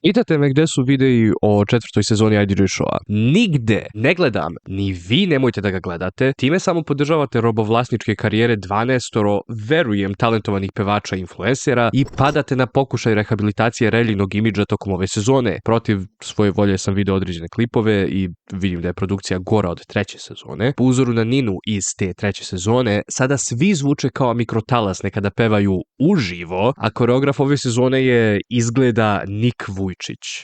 Pitate me gde su videi o 4. sezoni IDG Showa. Nigde ne gledam, ni vi nemojte da ga gledate, time samo podržavate robovlasničke karijere 12, verujem, talentovanih pevača i influencera i padate na pokušaj rehabilitacije reljinog imidža tokom ove sezone. Protiv svoje volje sam video određene klipove i vidim da je produkcija gora od 3. sezone. Po uzoru na Ninu iz te 3. sezone, sada svi zvuče kao mikrotalas nekada pevaju uživo, a koreograf ove sezone je izgleda Nik Vujčić.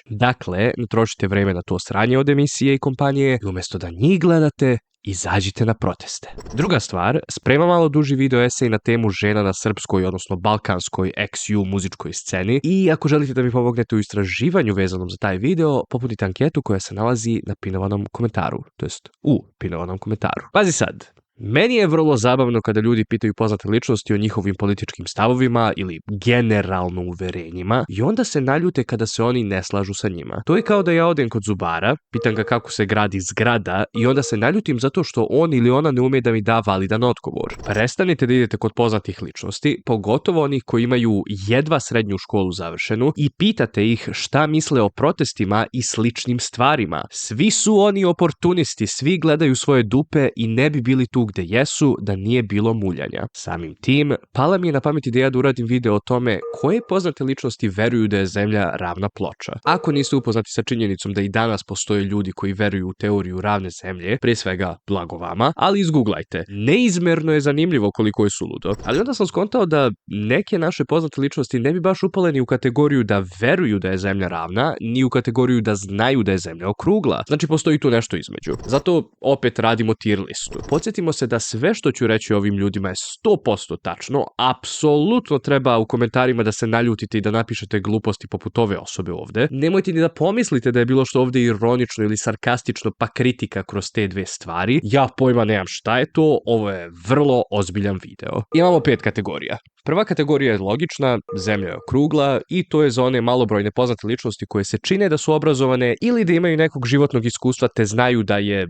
Dakle, ne trošite vreme na to sranje od emisije i kompanije i umjesto da njih gledate, izađite na proteste. Druga stvar, spremam malo duži video esej na temu žena na srpskoj, odnosno balkanskoj XU muzičkoj sceni i ako želite da mi pomognete u istraživanju vezanom za taj video, popunite anketu koja se nalazi na pinovanom komentaru, to jest u pinovanom komentaru. Pazi sad! Meni je vrlo zabavno kada ljudi pitaju poznate ličnosti o njihovim političkim stavovima ili generalno uverenjima i onda se naljute kada se oni ne slažu sa njima. To je kao da ja odem kod zubara, pitam ga kako se gradi zgrada i onda se naljutim zato što on ili ona ne ume da mi da validan odgovor. Prestanite da idete kod poznatih ličnosti, pogotovo onih koji imaju jedva srednju školu završenu i pitate ih šta misle o protestima i sličnim stvarima. Svi su oni oportunisti, svi gledaju svoje dupe i ne bi bili tu gde jesu da nije bilo muljanja. Samim tim, pala mi je na pamet ideja da uradim video o tome koje poznate ličnosti veruju da je Zemlja ravna ploča. Ako niste upoznati sa činjenicom da i danas postoje ljudi koji veruju u teoriju ravne Zemlje, prije svega blago vama, ali izguglajte. Neizmerno je zanimljivo koliko je suludo. Ali onda sam skontao da neke naše poznate ličnosti ne bi baš upale ni u kategoriju da veruju da je Zemlja ravna, ni u kategoriju da znaju da je Zemlja okrugla. Znači postoji tu nešto između. Zato opet radimo tier listu. Podsjetimo se da sve što ću reći ovim ljudima je 100% tačno, apsolutno treba u komentarima da se naljutite i da napišete gluposti poput ove osobe ovde. Nemojte ni da pomislite da je bilo što ovde ironično ili sarkastično pa kritika kroz te dve stvari. Ja pojma nemam šta je to, ovo je vrlo ozbiljan video. Imamo 5 kategorija. Prva kategorija je logična, Zemlja je okrugla i to je za one malobrojne poznate ličnosti koje se čine da su obrazovane ili da imaju nekog životnog iskustva te znaju da je,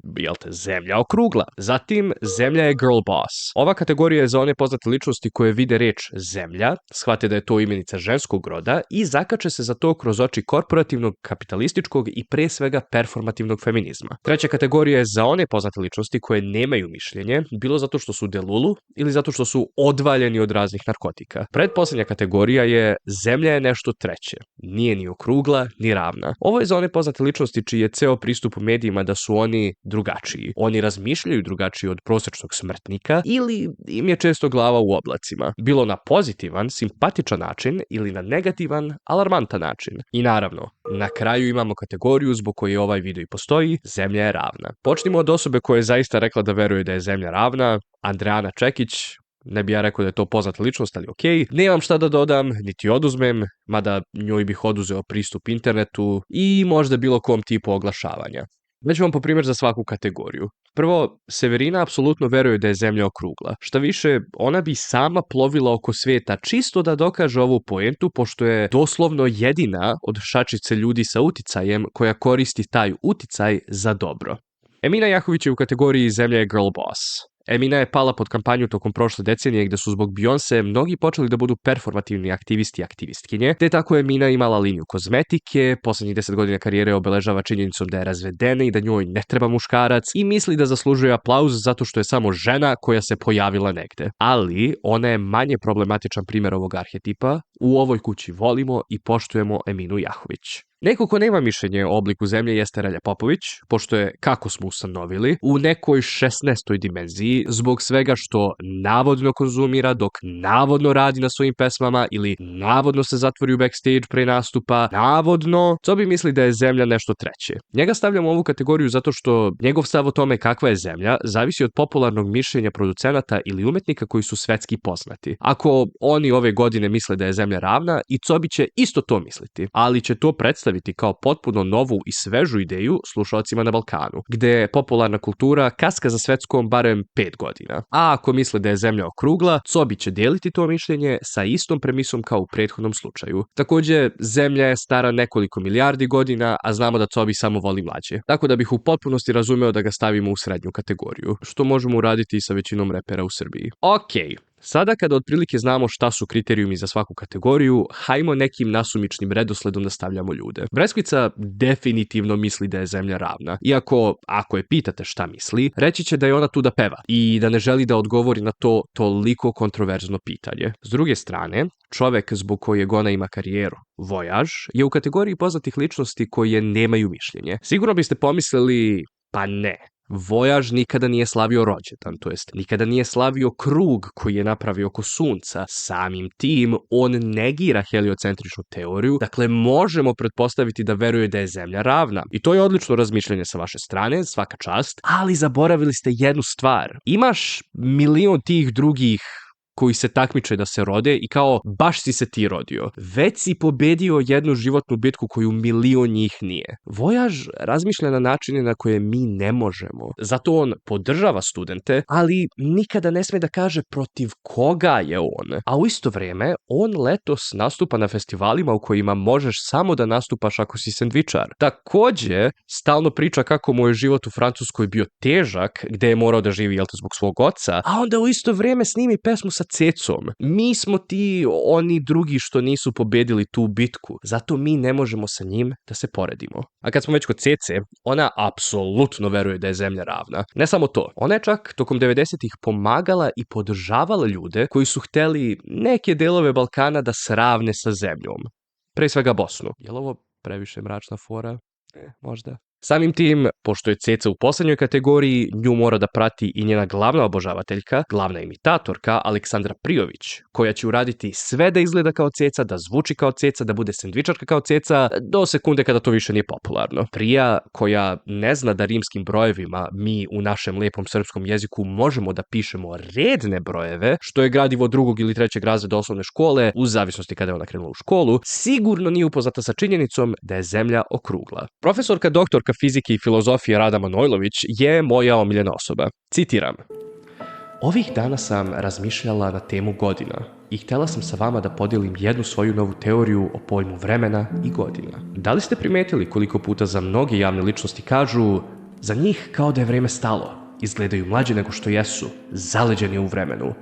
Zemlja okrugla. Zatim, Zemlja je girl boss. Ova kategorija je za one poznate ličnosti koje vide reč Zemlja, shvate da je to imenica ženskog roda i zakače se za to kroz oči korporativnog, kapitalističkog i pre svega performativnog feminizma. Treća kategorija je za one poznate ličnosti koje nemaju mišljenje, bilo zato što su delulu ili zato što su odvaljeni od raznih narkotika. Pretposlednja kategorija je Zemlja je nešto treće. Nije ni okrugla, ni ravna. Ovo je za one poznate ličnosti čiji je ceo pristup u medijima da su oni drugačiji. Oni razmišljaju drugačije od prosečnog smrtnika ili im je često glava u oblacima. Bilo na pozitivan, simpatičan način ili na negativan, alarmantan način. I naravno, na kraju imamo kategoriju zbog koje ovaj video i postoji, Zemlja je ravna. Počnimo od osobe koja je zaista rekla da veruje da je Zemlja ravna, Andreana Čekić. Ne bi ja rekao da je to poznata ličnost, ali okej. Nemam šta da dodam, niti oduzmem, mada njoj bih oduzeo pristup internetu i možda bilo kom tipu oglašavanja. Daću vam po primjer za svaku kategoriju. Prvo, Severina apsolutno veruje da je Zemlja okrugla. Šta više, ona bi sama plovila oko sveta čisto da dokaže ovu poentu, pošto je doslovno jedina od šačice ljudi sa uticajem koja koristi taj uticaj za dobro. Emina Jahović je u kategoriji Zemlja je girl boss. Emina je pala pod kampanju tokom prošle decenije gde su zbog Beyoncé mnogi počeli da budu performativni aktivisti i aktivistkinje, te tako je Emina imala liniju kozmetike, poslednjih 10 godina karijere obeležava činjenicom da je razvedena i da njoj ne treba muškarac i misli da zaslužuje aplauz zato što je samo žena koja se pojavila negde. Ali ona je manje problematičan primjer ovog arhetipa, u ovoj kući volimo i poštujemo Eminu Jahović. Neko ko nema mišljenje o obliku Zemlje jeste Relja Popović, pošto je, kako smo ustanovili, u nekoj 16. dimenziji zbog svega što navodno konzumira dok navodno radi na svojim pesmama ili navodno se zatvori u backstage pre nastupa, navodno, co bi misli da je Zemlja nešto treće. Njega stavljamo u ovu kategoriju zato što njegov stav o tome kakva je Zemlja zavisi od popularnog mišljenja producenata ili umetnika koji su svetski poznati. Ako oni ove godine misle da je Zemlja ravna, i Cobi će isto to misliti, ali će to predstaviti kao potpuno novu i svežu ideju slušalcima na Balkanu, gde popularna kultura kaska za svetskom barem 5 godina. A ako misle da je Zemlja okrugla, Cobi će deliti to mišljenje sa istom premisom kao u prethodnom slučaju. Takođe, Zemlja je stara nekoliko milijardi godina, a znamo da Cobi samo voli mlađe. Tako da bih u potpunosti razumeo da ga stavimo u srednju kategoriju, što možemo uraditi i sa većinom repera u Srbiji. Okej. Sada kada otprilike znamo šta su kriterijumi za svaku kategoriju, hajmo nekim nasumičnim redosledom da stavljamo ljude. Breskvica definitivno misli da je zemlja ravna. Iako, ako je pitate šta misli, reći će da je ona tu da peva i da ne želi da odgovori na to toliko kontroverzno pitanje. S druge strane, čovek zbog kojeg ona ima karijeru, Vojaž, je u kategoriji poznatih ličnosti koje nemaju mišljenje. Sigurno biste pomislili, pa ne. Vojaž nikada nije slavio rođendan, to jest nikada nije slavio krug koji je napravio oko sunca. Samim tim, on negira heliocentričnu teoriju, dakle možemo pretpostaviti da veruje da je zemlja ravna. I to je odlično razmišljanje sa vaše strane, svaka čast, ali zaboravili ste jednu stvar. Imaš milion tih drugih koji se takmiče da se rode i kao baš si se ti rodio. Već si pobedio jednu životnu bitku koju milion njih nije. Vojaž razmišlja na načine na koje mi ne možemo. Zato on podržava studente, ali nikada ne sme da kaže protiv koga je on. A u isto vreme, on letos nastupa na festivalima u kojima možeš samo da nastupaš ako si sendvičar. Takođe, stalno priča kako mu je život u Francuskoj bio težak, gde je morao da živi zbog svog oca, a onda u isto vreme snimi pesmu sa Cecom. Mi smo ti oni drugi što nisu pobedili tu bitku. Zato mi ne možemo sa njim da se poredimo. A kad smo već kod Cece, ona apsolutno veruje da je zemlja ravna. Ne samo to, ona je čak tokom 90-ih pomagala i podržavala ljude koji su hteli neke delove Balkana da sravne sa zemljom. Pre svega Bosnu. Je li ovo previše mračna fora? Možda. Samim tim, pošto je Ceca u poslednjoj kategoriji, nju mora da prati i njena glavna obožavateljka, glavna imitatorka Aleksandra Prijović, koja će uraditi sve da izgleda kao Ceca, da zvuči kao Ceca, da bude sendvičarka kao Ceca, do sekunde kada to više nije popularno. Prija koja ne zna da rimskim brojevima mi u našem lepom srpskom jeziku možemo da pišemo redne brojeve, što je gradivo 2. ili 3. razreda osnovne škole, u zavisnosti kada je ona krenula u školu, sigurno nije upoznata sa činjenicom da je zemlja okrugla. Profesorka doktorka fizike i filozofije Rada Manojlović je moja omiljena osoba. Citiram. Ovih dana sam razmišljala na temu godina i htjela sam sa vama da podijelim jednu svoju novu teoriju o pojmu vremena i godina. Da li ste primetili koliko puta za mnoge javne ličnosti kažu za njih kao da je vreme stalo, izgledaju mlađe nego što jesu, zaleđeni u vremenu.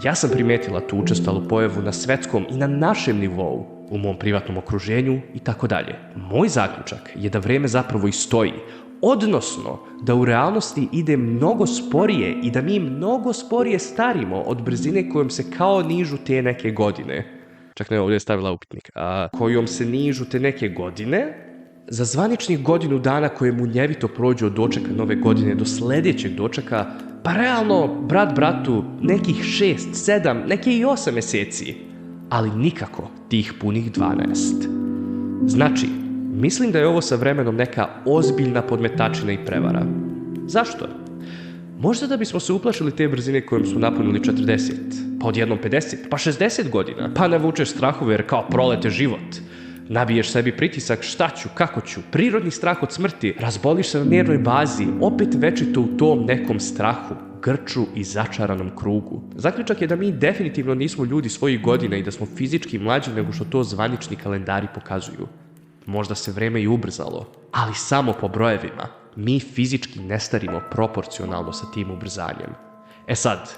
Ja sam primetila tu učestalu pojavu na svetskom i na našem nivou, u mom privatnom okruženju i tako dalje. Moj zaključak je da vreme zapravo i stoji, odnosno da u realnosti ide mnogo sporije i da mi mnogo sporije starimo od brzine kojom se kao nižu te neke godine. Čak ne, ovdje je stavila upitnik. Kojom se nižu te neke godine, za zvaničnih godinu dana koje munjevito prođu od dočeka nove godine do sledećeg dočeka, pa realno, brat bratu, nekih 6, 7, neke i 8 meseci. Ali nikako tih punih 12. Znači, mislim da je ovo sa vremenom neka ozbiljna podmetačina i prevara. Zašto? Možda da bismo se uplašili te brzine kojom su napunili 40, pa odjednom 50, pa 60 godina, pa navučeš strahove jer kao prolete život. Nabiješ sebi pritisak šta ću, kako ću, prirodni strah od smrti, razboliš se na nervnoj bazi, opet večito u tom nekom strahu, grču i začaranom krugu. Zaključak je da mi definitivno nismo ljudi svojih godina i da smo fizički mlađi nego što to zvanični kalendari pokazuju. Možda se vreme i ubrzalo, ali samo po brojevima. Mi fizički ne starimo proporcionalno sa tim ubrzanjem. E sad,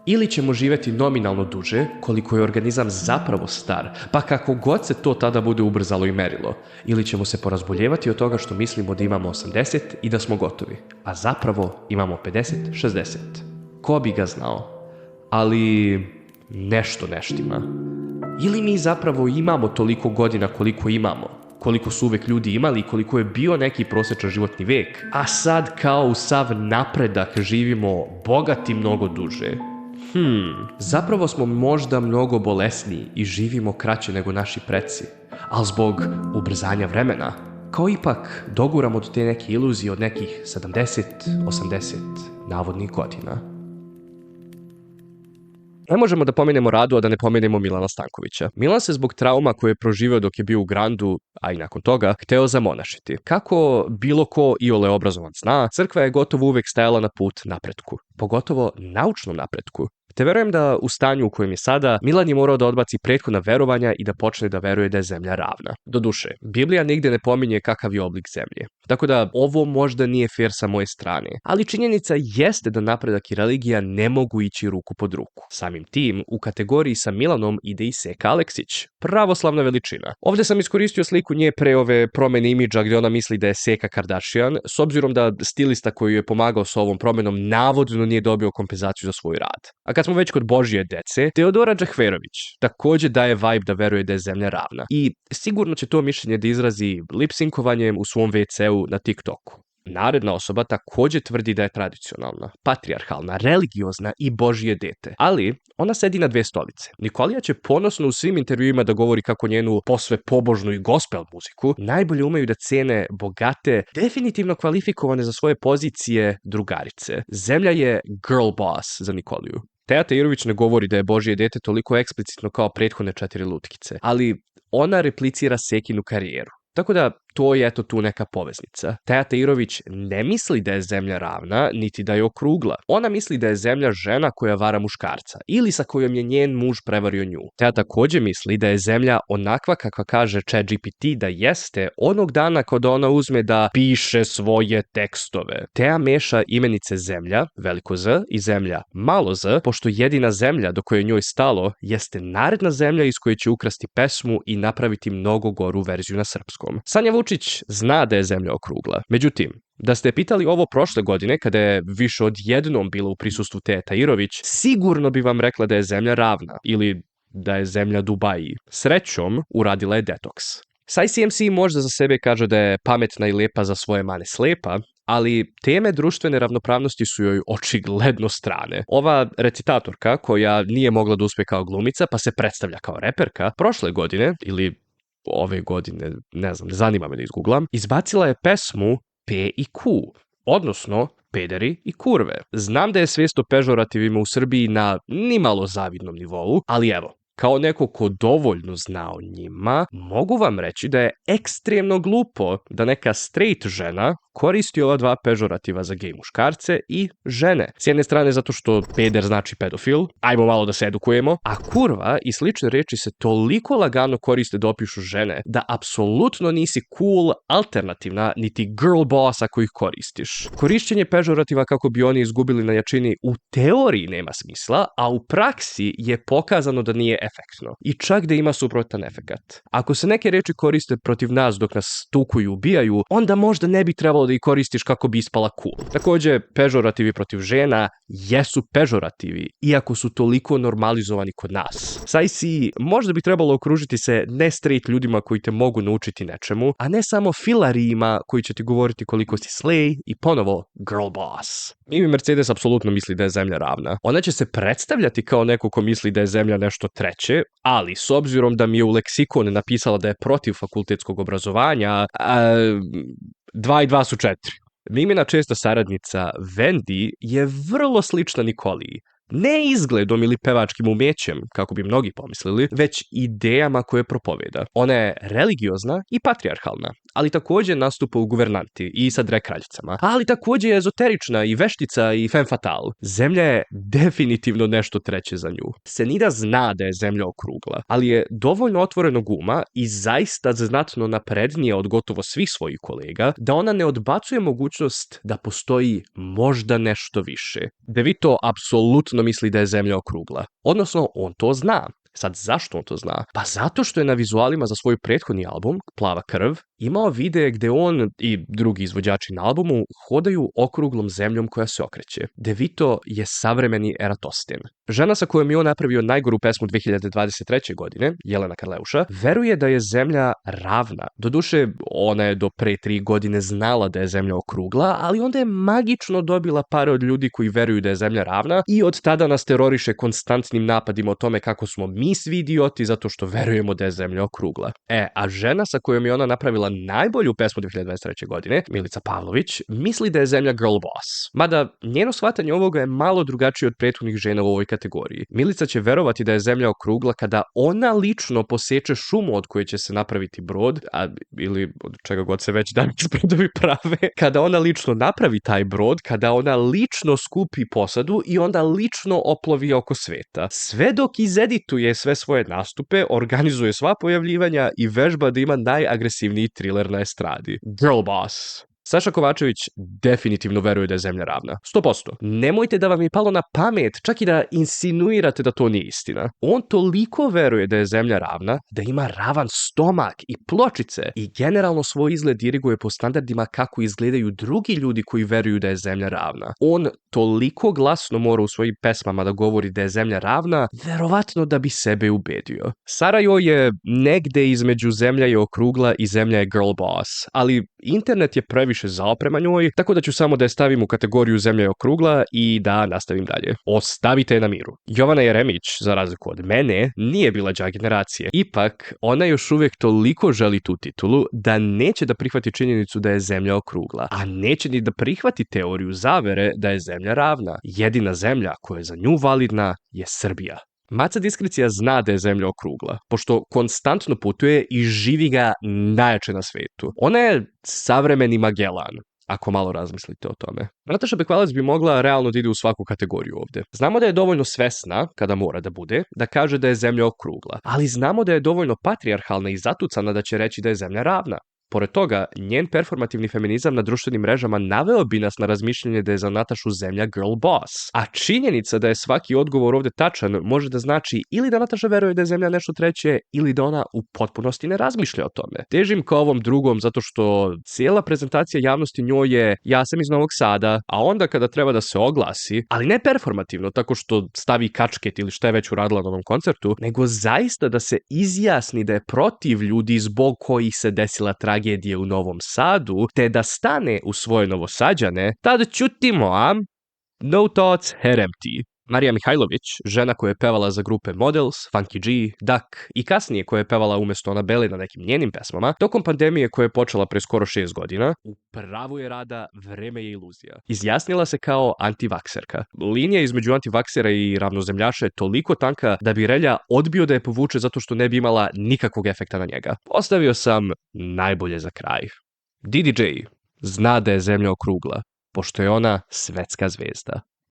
ili ćemo živjeti nominalno duže, koliko je organizam zapravo star, pa kako god se to tada bude ubrzalo i merilo, ili ćemo se porazboljevati od toga što mislimo da imamo 80 i da smo gotovi, a zapravo imamo 50-60. Ko bi ga znao? Ali nešto ne štima. Ili mi zapravo imamo toliko godina koliko imamo, koliko su uvek ljudi imali i koliko je bio neki prosječan životni vek, a sad kao u sav napredak živimo bogati mnogo duže. Zapravo smo možda mnogo bolesniji i živimo kraće nego naši preci, ali zbog ubrzanja vremena, kao ipak doguramo do te neke iluzije od nekih 70-80 navodnih godina. Ne možemo da pomenemo Radu, a da ne pomenemo Milana Stankovića. Milan se zbog trauma koje je proživeo dok je bio u Grandu, a i nakon toga, hteo zamonašiti. Kako bilo ko iole obrazovan zna, crkva je gotovo uvek stajala na put napretku, pogotovo naučnom napretku. Te verujem da u stanju u kojem je sada, Milan je morao da odbaci prethodna verovanja i da počne da veruje da je zemlja ravna. Doduše, Biblija nigde ne pominje kakav je oblik zemlje. Tako da ovo možda nije fair sa moje strane, ali činjenica jeste da napredak i religija ne mogu ići ruku pod ruku. Samim tim, u kategoriji sa Milanom ide i Seka Aleksić, pravoslavna veličina. Ovdje sam iskoristio sliku nje pre ove promene imidža gdje ona misli da je Seka Kardashian, s obzirom da stilista koji je pomagao sa ovom promenom navodno nije dobio kompenzaciju za svoj rad. A kad smo već kod Božje dece, Teodora Džahverović također daje vibe da veruje da je zemlja ravna. I sigurno će to mišljenje da izrazi lipsinkovanjem u svom WC-u na TikToku. Naredna osoba također tvrdi da je tradicionalna, patrijarhalna, religiozna i Božje dete. Ali ona sedi na dve stolice. Nikolija će ponosno u svim intervjuima da govori kako njenu posve pobožnu i gospel muziku najbolje umeju da cene bogate, definitivno kvalifikovane za svoje pozicije drugarice. Zemlja je girl boss za Nikoliju. Teja Tahirović ne govori da je Božje dete toliko eksplicitno kao prethodne 4 lutkice, ali ona replicira Sekinu karijeru. Tako da to je eto tu neka poveznica. Teja Tahirović ne misli da je zemlja ravna, niti da je okrugla. Ona misli da je zemlja žena koja vara muškarca ili sa kojom je njen muž prevario nju. Teja također misli da je zemlja onakva kakva kaže ChatGPT da jeste onog dana kada ona uzme da piše svoje tekstove. Teja meša imenice zemlja, veliko Z, i zemlja, malo z, pošto jedina zemlja do koje njoj stalo jeste naredna zemlja iz koje će ukrasti pesmu i napraviti mnogo goru verziju na srpskom. Sanja Vučić zna da je zemlja okrugla. Međutim, da ste pitali ovo prošle godine, kada je više od jednom bilo u prisustvu Teje Tahirović, sigurno bi vam rekla da je zemlja ravna ili da je zemlja Dubaji. Srećom, uradila je detoks. Saj CMC možda za sebe kaže da je pametna i lepa za svoje mane slepa, ali teme društvene ravnopravnosti su joj očigledno strane. Ova recitatorka, koja nije mogla da uspe kao glumica, pa se predstavlja kao reperka, prošle godine, ili ove godine, ne znam, ne zanima me da izgooglam, izbacila je pesmu P i Q, odnosno pederi i kurve. Znam da je svijest o pežorativima u Srbiji na nimalo zavidnom nivou, ali evo, kao neko ko dovoljno zna o njima, mogu vam reći da je ekstremno glupo da neka straight žena koristi ova dva pežorativa za gej muškarce i žene. S jedne strane zato što peder znači pedofil, ajmo malo da se edukujemo, a kurva i slične reči se toliko lagano koriste da opišu žene da apsolutno nisi cool, alternativna, niti girl boss ako ih koristiš. Korišćenje pežorativa kako bi oni izgubili na jačini u teoriji nema smisla, a u praksi je pokazano da nije efektno. I čak da ima suprotan efekat. Ako se neke reči koriste protiv nas dok nas tuku i ubijaju, onda možda ne bi trebalo da ih koristiš kako bi ispala cool. Također, pežorativi protiv žena jesu pežorativi, iako su toliko normalizovani kod nas. Saj si, možda bi trebalo okružiti se ne straight ljudima koji te mogu naučiti nečemu, a ne samo filarijima koji će ti govoriti koliko si slay i ponovo girl boss. Mimi Mercedes apsolutno misli da je zemlja ravna. Ona će se predstavljati kao neko ko misli da je zemlja nešto treće, ali s obzirom da mi je u leksikon napisala da je protiv fakultetskog obrazovanja, 2 i 2 su 4. Mimina česta saradnica Wendy je vrlo slična Nikoliji. Ne izgledom ili pevačkim umećem, kako bi mnogi pomislili, već idejama koje propoveda. Ona je religiozna i patrijarhalna, ali također nastupa u Guvernanti i sa drag kraljicama, ali također je ezoterična i veštica i femme fatale. Zemlja je definitivno nešto treće za nju. Senida zna da je zemlja okrugla, ali je dovoljno otvorenog uma i zaista znatno naprednija od gotovo svih svojih kolega, da ona ne odbacuje mogućnost da postoji možda nešto više. De Vito apsolutno misli da je zemlja okrugla. Odnosno, on to zna. Sad, zašto on to zna? Pa zato što je na vizualima za svoj prethodni album, Plava krv, imao videe gde on i drugi izvođači na albumu hodaju okruglom zemljom koja se okreće. De Vito je savremeni Eratostin. Žena sa kojom je on napravio najgoru pesmu 2023. godine, Jelena Karleuša, veruje da je zemlja ravna. Doduše, ona je do pre 3 godine znala da je zemlja okrugla, ali onda je magično dobila pare od ljudi koji veruju da je zemlja ravna i od tada nas teroriše konstantnim napadima o tome kako smo mi svi idioti zato što verujemo da je zemlja okrugla. A žena sa kojom je ona napravila najbolju pesmu 2023. godine, Milica Pavlović, misli da je zemlja girl boss. Mada njeno shvatanje ovoga je malo drugačije od prethodnih žena u ovoj kategoriji. Milica će verovati da je zemlja okrugla kada ona lično poseče šumu od koje će se napraviti brod, ili od čega god se već danas brodovi prave, kada ona lično napravi taj brod, kada ona lično skupi posadu i onda lično oplovi oko sveta. Sve dok izedituje sve svoje nastupe, organizuje sva pojavljivanja i vežba da ima najagresivniji thriller na estradi. Girl boss. Saša Kovačević definitivno veruje da je zemlja ravna. 100%. Nemojte da vam je palo na pamet čak i da insinuirate da to nije istina. On toliko veruje da je zemlja ravna da ima ravan stomak i pločice i generalno svoj izgled diriguje po standardima kako izgledaju drugi ljudi koji veruju da je zemlja ravna. On toliko glasno mora u svojim pesmama da govori da je zemlja ravna, verovatno da bi sebe ubedio. Sarajevo je negde između zemlja je okrugla i zemlja je girl boss, ali internet je previše zao prema njoj, tako da ću samo da je stavim u kategoriju zemlja je okrugla i da nastavim dalje. Ostavite je na miru. Jovana Jeremić, za razliku od mene, nije bila đak generacije. Ipak, ona još uvijek toliko želi tu titulu da neće da prihvati činjenicu da je zemlja okrugla, a neće ni da prihvati teoriju zavere da je zemlja ravna. Jedina zemlja koja je za nju validna je Srbija. Maca Diskrecija zna da je zemlja okrugla, pošto konstantno putuje i živi ga najjače na svetu. Ona je savremeni Magellan, ako malo razmislite o tome. Nataša Bekvalac bi mogla realno da ide u svaku kategoriju ovde. Znamo da je dovoljno svesna, kada mora da bude, da kaže da je zemlja okrugla, ali znamo da je dovoljno patrijarhalna i zatucana da će reći da je zemlja ravna. Pored toga, njen performativni feminizam na društvenim mrežama naveo bi nas na razmišljanje da je za Natašu zemlja girl boss. A činjenica da je svaki odgovor ovde tačan može da znači ili da Nataša veruje da je zemlja nešto treće ili da ona u potpunosti ne razmišlja o tome. Težim ka ovom drugom zato što cijela prezentacija javnosti njoj je ja sam iz Novog Sada, a onda kada treba da se oglasi, ali ne performativno tako što stavi kačket ili šta je već uradila na ovom koncertu, nego zaista da se izjasni da je protiv ljudi zbog kojih se desila tragedije u Novom Sadu, te da stane u svoje Novosađane, tad ćutimo, a? No thoughts, head empty. Marija Mihajlović, žena koja je pevala za grupe Models, Funky G, Duck i kasnije koja je pevala umjesto Anabele na nekim njenim pesmama, tokom pandemije koja je počela pre skoro 6 godina, u pravu je rada, vreme je iluzija. Izjasnila se kao antivakserka. Linija između antivaksera i ravnozemljaša je toliko tanka da bi Relja odbio da je povuče zato što ne bi imala nikakvog efekta na njega. Ostavio sam najbolje za kraj. DDJ zna da je zemlja okrugla, pošto je ona svetska zvezda.